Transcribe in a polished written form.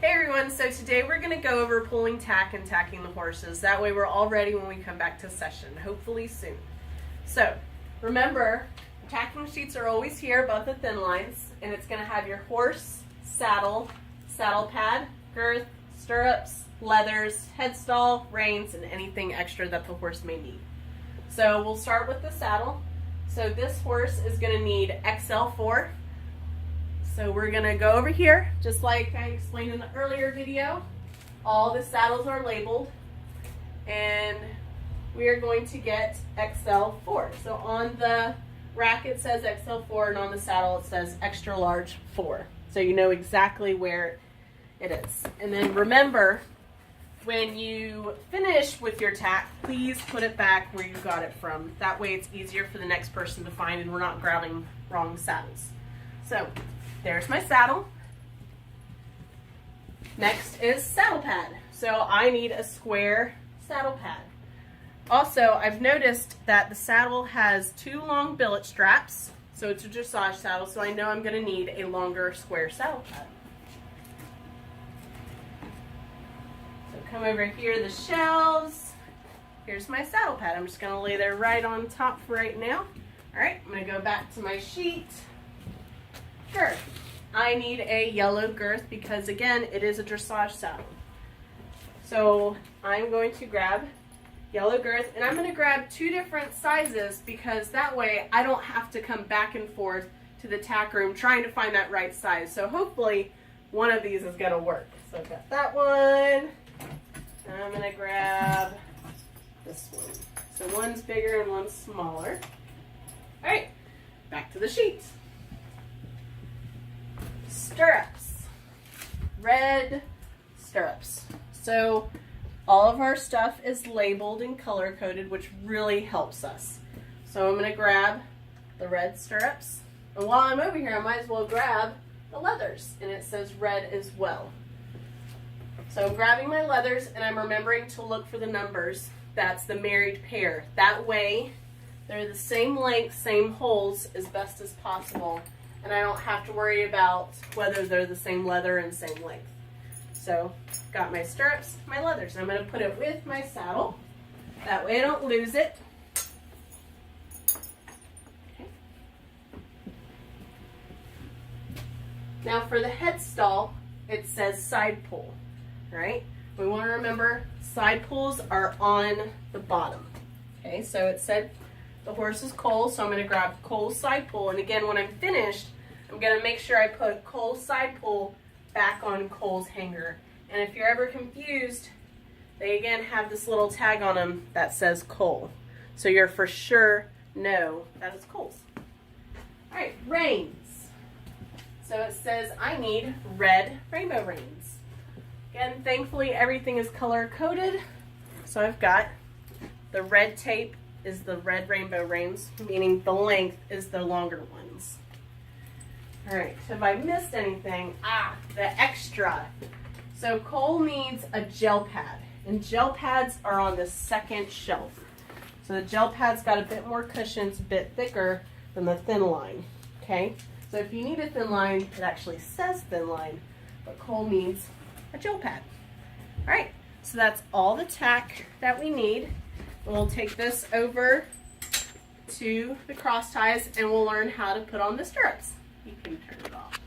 Hey everyone, so today we're going to go over pulling tack and tacking the horses. That way we're all ready when we come back to session, hopefully soon. So remember, tacking sheets are always here above the thin lines, and it's going to have your horse, saddle, saddle pad, girth, stirrups, leathers, headstall, reins, and anything extra that the horse may need. So we'll start with the saddle. So this horse is going to need XL4. So we're going to go over here, just like I explained in the earlier video. All the saddles are labeled, and we are going to get XL4. So on the rack it says XL4, and on the saddle it says extra large 4. So you know exactly where it is. And then remember, when you finish with your tack, please put it back where you got it from. That way it's easier for the next person to find and we're not grabbing wrong saddles. So there's my saddle. Next is saddle pad. So I need a square saddle pad. Also, I've noticed that the saddle has 2 long billet straps. So it's a dressage saddle, so I know I'm going to need a longer square saddle pad. So come over here to the shelves. Here's my saddle pad. I'm just going to lay there right on top for right now. Alright, I'm going to go back to my sheet. Girth. I need a yellow girth because, again, it is a dressage saddle. So I'm going to grab yellow girth, and I'm going to grab 2 different sizes because that way I don't have to come back and forth to the tack room trying to find that right size. So hopefully one of these is going to work. So I've got that one, and I'm going to grab this one. So one's bigger and one's smaller. All right, back to the sheet. Stirrups, red stirrups. So all of our stuff is labeled and color coded, which really helps us. So I'm going to grab the red stirrups, and while I'm over here I might as well grab the leathers, and it says red as well. So I'm grabbing my leathers, and I'm remembering to look for the numbers. That's the married pair. That way they're the same length, same holes as best as possible, and I don't have to worry about whether they're the same leather and same length. So, got my stirrups, my leathers. I'm going to put it with my saddle. That way I don't lose it. Okay. Now for the headstall, it says side pull, right? We want to remember side pulls are on the bottom. Okay, so it said the horse is Cole, so I'm going to grab Cole's side pull, and again, when I'm finished, I'm going to make sure I put Cole's side pull back on Cole's hanger. And if you're ever confused, they again have this little tag on them that says Cole. So you're for sure know that it's Cole's. All right, reins. So it says I need red rainbow reins. Again, thankfully everything is color coded. So I've got the red tape is the red rainbow reins, meaning the length is the longer ones. All right, so if I missed anything, the extra. So Cole needs a gel pad, and gel pads are on the second shelf. So the gel pad's got a bit more cushion, it's a bit thicker than the thin line, okay? So if you need a thin line, it actually says thin line, but Cole needs a gel pad. All right, so that's all the tack that we need. We'll take this over to the cross ties and we'll learn how to put on the stirrups. You can turn it off.